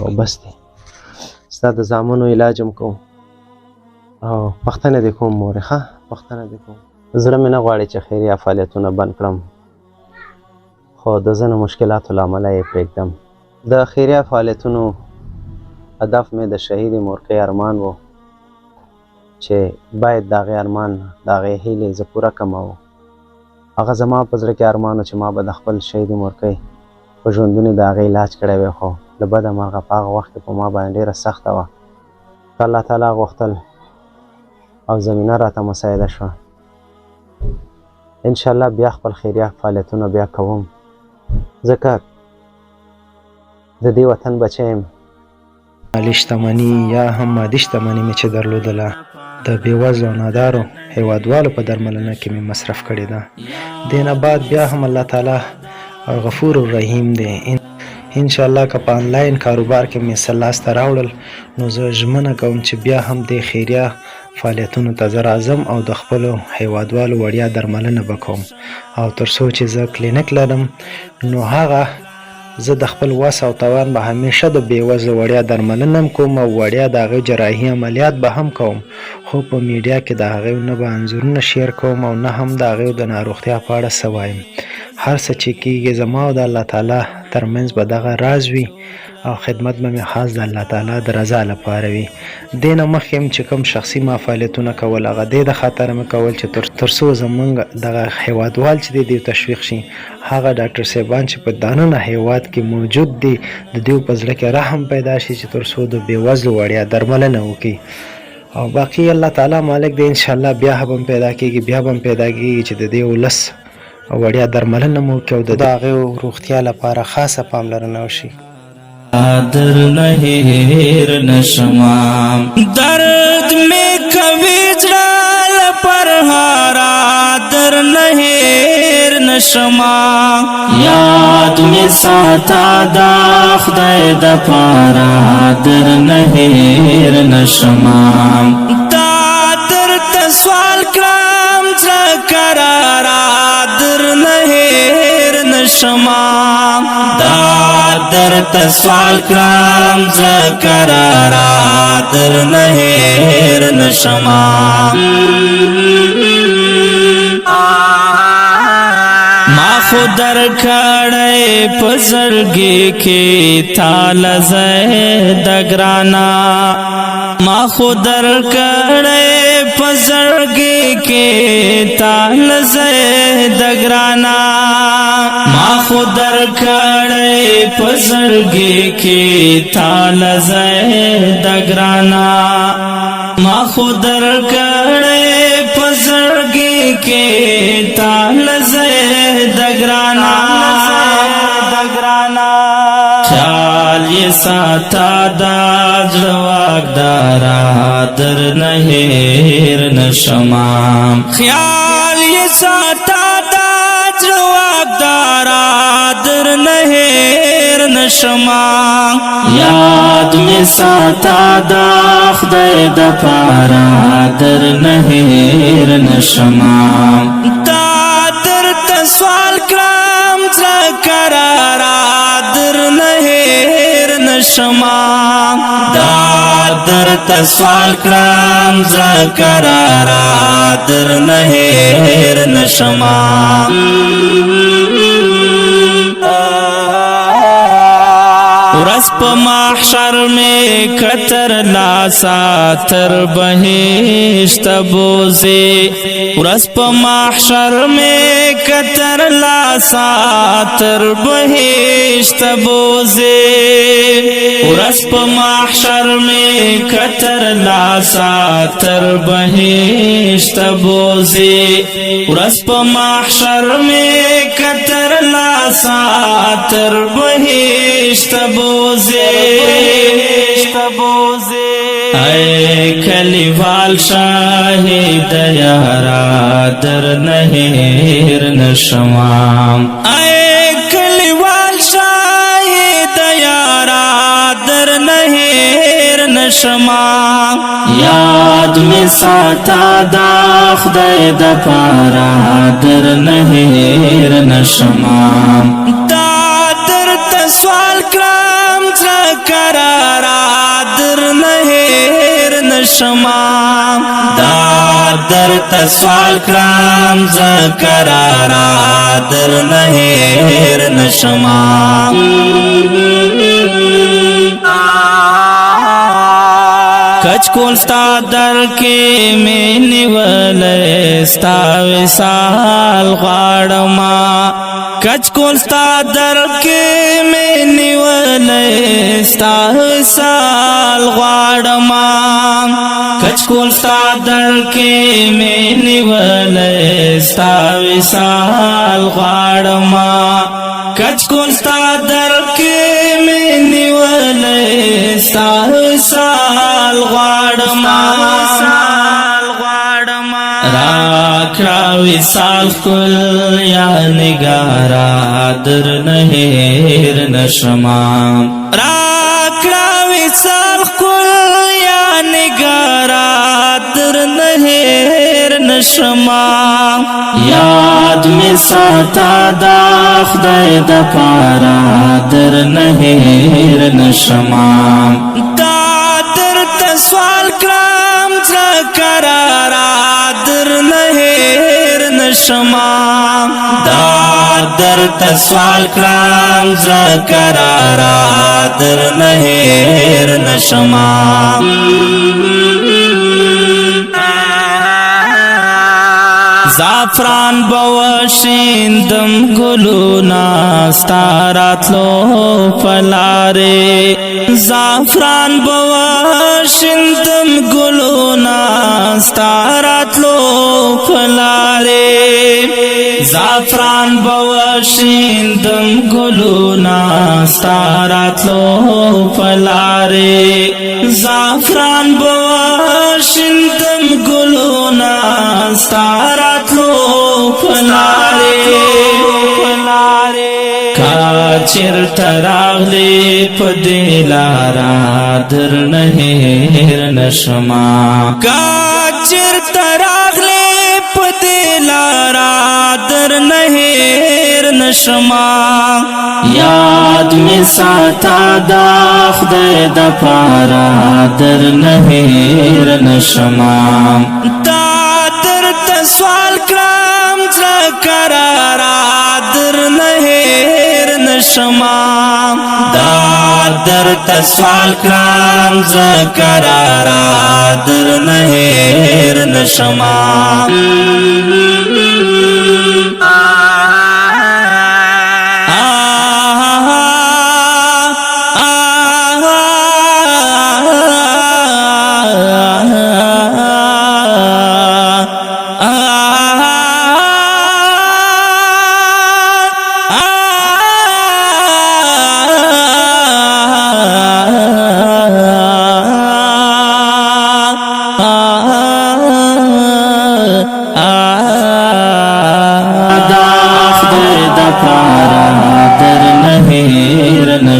او بس دی ستا د زامنو علاج هم کوم او پوښتنه دې کوم مورې ښه پوښتنه دې کوم زړه مې نه غواړي چې خیریه فعالیتونه بند کړم خو د ځینو مشکلاتو له امله یې پرېږدم د خیریه فعالیتونو هدف مې د شهیدې مورکۍ ارمان و چې باید د هغې ارمان د هغې هیلې زه پوره کړم او هغه زما په زړه کې ارمان و چې ما به د خپل شهیدې مورکۍ په ژوندون د هغې علاج کړی وی خو له بده مرغه په هغه وخت کې په ما باندې ډېره سخته وه که الله تعالی غوښتل او زمینه راته مساعده شوه انشاءالله بیا خپل خیریه فعالیتونه بیا کوم ځکه د دې وطن بچی یم مالي شتمني یا هم مادي شتمني مې چې درلودله د بېوزلو او نادارو هیوادوالو په درملنه کې مې مصرف کړې ده دې نه بعد بیا هم الله تعالی غفور الرحیم دی انشاءالله که په آنلاین کاروبار کې مې څه لاسته راوړل نو زه ژمنه کوم چې بیا هم د خیریه فعالیتونو ته زه راځم او د خپلو هیوادوالو وړیا درملنه به کوم او تر څو چې زه کلینیک لرم نو هغه زه د خپل وس او توان به همیشه د بېوزلو وړیا درملنه هم کوم او وړیا د هغې جراحي عملیات به هم کوم خو په میډیا کې د هغې نه به انځورونه شیر کوم او نه هم د هغې د ناروغتیا په اړه څه وایم هر څه چې کېږي زما او د الله تعالی ترمنځ به دغه راز وي او خدمت به مې خاص د الله تعالی د رضا لپاره وي دې نه مخکې چې کوم شخصي ما فعالیتونه کول هغه دې د خاطره مې کول چې تر څو زمونږ دغه هیوادوال چې دی تشویق شي هغه ډاکټر صاحبان چې په دننه هیواد کې موجود دي د دوی په زړه کې رحم پیدا شي چې تر څو د بېوزلو وړیا درملنه وکړي او باقي الله تعالی مالک دی انشاءالله بیا هم پیدا کېږي بیا هم پیدا کېږي چې د دې ولس وړیا درملنه مو وکړي او د هغې روغتیا لپاره خاصه پاملرنه وشي در نهیر نشمام درد میں کبھی جلال پر ہارا در نهیر نشمام یاد میں ساتا دا خدای دا پارا در نهیر نشمام دا در تسوال کرام زکرارا در نهیر نشمام دا در تسوال کرام زکرارا در نهیر نشمام ما خود در کڑے پزرگی کی تال زید گرانا ما خود در کڑے پزرگی کی تال زید گرانا ما خود در کڑے پزرگی کی تال زید گرانا ما خود در کڑے پزرگی کی تال زید گرانا خیال یہ ساتا دا جواک دارا در نهیر نشمام خیال یہ ساتا دا جواک دارا در نهیر نشمام یاد میں ساتا دا خدای دا پارا در نهیر نشمام دا در تسوال کرام زکرارا در نهیر نشمام دا در تسوال کرام زکرارا در نهیر نشمام ورځ په محشر میں کتر لاسا تر بهشت بوزي ورځ په محشر میں کتر لاسا تر بهشت بوزي ورځ په محشر میں کتر لاسا تر بهشت بوزي ورځ په محشر میں کتر لاسا تر بهشت اے کلیوال شاہد یارا در نهیر نشمام اے کلیوال شاہد یارا در نهیر نشمام یاد میں ساتا دا خدای دا پارا در نهیر نشمام دا در تسوال کرام کرارا در نهیر نشما دا در تسوال کرام زکرارا در نهیر نشما کچ کول ستا در کې مې نیولې ستا وصال غواړما کچ کول ستا در کې مې نیولې ستا وصال غواړما کچ کول ستا در کې مې نیولې ستا وصال غواړما کچ کول ستا در کې مې نیولې ستا وصال غواړما راکړه وصال کل یا نگارا در نهیر نشما راکړه وصال کل یا نگارا در نهیر نشما یاد می ساته دا خدای د پاره در نهیر نشما سوال کرام زکرارا در نهیر نشما دا در تسوال کرام زکرارا در نهیر نشما زعفران بوشیندم گلونا ستاراتلو پلاره زعفران بوشیندم گلونا ستاراتلو پلاره زعفران بوشیندم گلونا ستاراتلو پلاره زعفران بوشیندم گلونا ستاراتلو پلاره کاچر تراغلی پدیلارا در نهیر نشما کاچر تراغلی پدیلارا در نهیر نشما یاد می ساته دا خدای د پاره در نهیر نشما سوال کرام زکرارا در نهیر نشما دا در تسوال کرام زکرارا در نهیر نشما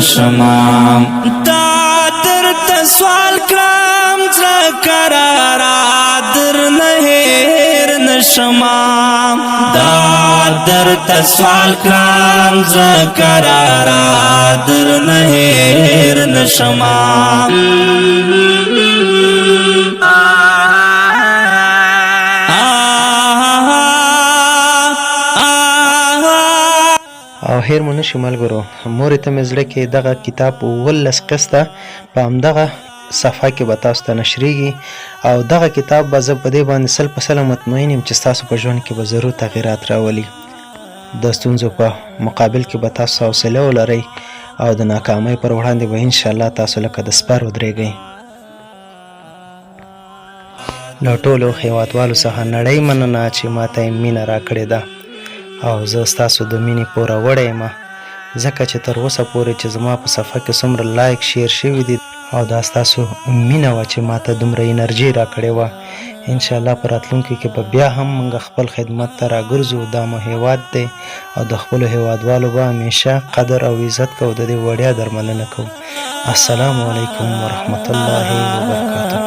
نشما دا در تسوال کرام زکرارا در نهیر نشما دا در تسوال کرام زکرارا در نهیر نشما او هیر مو نشي ملګرو مورې ته مې زړه کې دغه کتاب 18 قسطه په همدغه صفحه کې به تاسو ته نشریږي او دغه کتاب به زه په دې باندې سل په سله مطمئن یم چې ستاسو په ژوند کې به ضرور تغیرات راولي د ستونزو په مقابل کې به تاسو حوصله ولرئ او د ناکامۍ پر وړاندې به انشاءالله تاسو لکه د سپر ودرېږئ له ټولو هیوادوالو څخه نړۍ مننه چې ماته یې مینه راکړې ده او زه ستاسو د مینې پوره وړی یم ځکه چې تر اوسه پورې چې زما په صفحه کې څومره لایک شیر شوي دي او دا ستاسو مینه وه چې ماته دومره انرژي راکړې وه انشاءالله په راتلونکي کې به بیا هم موږ خپل خدمت ته راګرځو دا مو هیواد دی او د خپلو هیوادوالو به همیشه قدر او عزت کوو د دې وړیا درملنه کوو السلام علیکم ورحمة الله وبرکاته